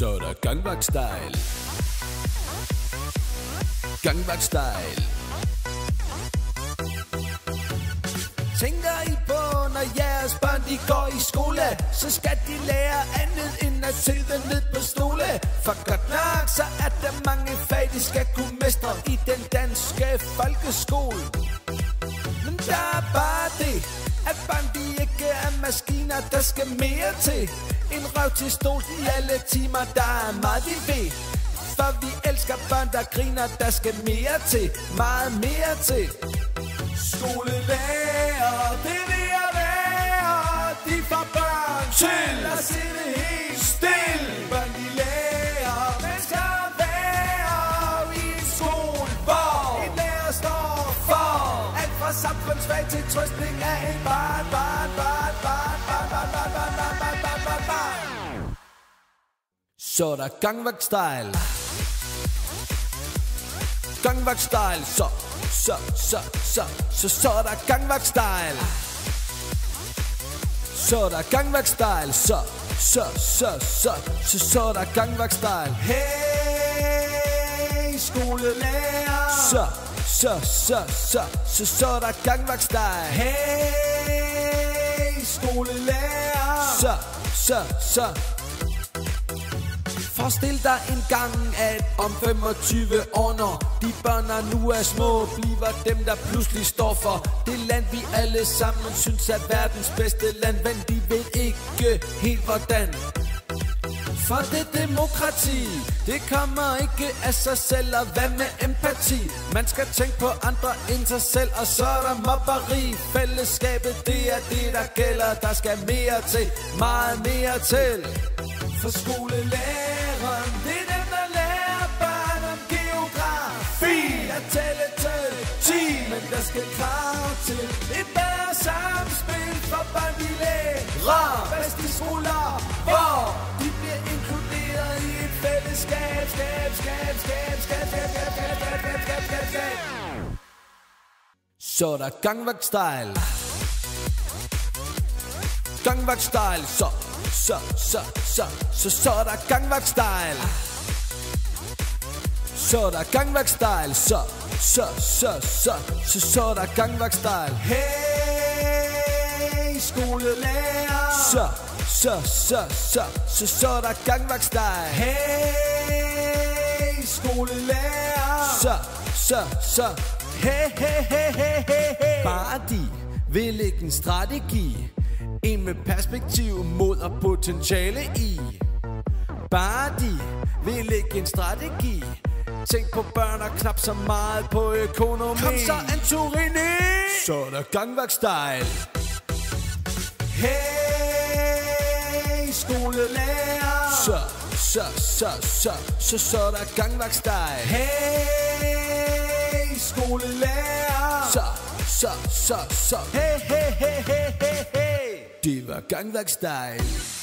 Så er der gangvagt-style. Gangvagt-style. Tænker I på, når jeres børn de går i skole, så skal de lære andet end at sidde ned på stole. For godt nok, så er der mange fag, de skal kunne mestre i den danske folkeskole. Men der er bare det, at børn de ikke er maskiner, der skal mere til. En røv til stol i alle timer, der er meget vi ved. For vi elsker børn, der griner, der skal mere til, meget mere til. Skolelærer, det vil jeg være. De får børn til at sidde helt stille. Børn de lærer, man skal være i en skole, hvor en lærer står for alt fra samfundsfag til trøstning af en barn. Så er der gangvagt-style. Gangvagt-style, så er der gangvagt-style. Så er der gangvagt-style, så er der gangvagt-style. Hey, skolelærer. Så er der gangvagt-style. Hey, skolelærer. Så Forestil dig en gang, at om 25 år, når de børn nu er små, bliver dem, der pludselig står for det land, vi alle sammen synes er verdens bedste land. Men de ved ikke helt hvordan. For det demokrati, det kommer ikke af sig selv. Og hvad med empati? Man skal tænke på andre end sig selv. Og så er der mobberi. Fællesskabet, det er det, der gælder. Der skal mere til, meget mere til. For skolelæreren, det er dem, der lærer børn om geografi. At tælle til 10, men der skal krav til et bedre samspil for børn, de lærer. Bedst i skoler, hvor de bliver inkluderet i et fællesskab. Så er der gangvagt-style. Gangvagt-style, så er der gangvagt-style. Så er der gangvagt-style, så er der gangvagt-style. Hey, skolelærer. Så er der gangvagt-style. Hey, skolelærer. Hey. Bare de vil lægge en strategi, en med perspektiv, mod og potentiale i. Bare de vil lægge en strategi. Tænk på børn og knap så meget på økonomi. Kom så, Antorini. Så er der gangvagt-style. Hey, skolelærer. Så er der gangvagt-style. Hey, skolelærer. Så. Hey. Det var gangvagt-style.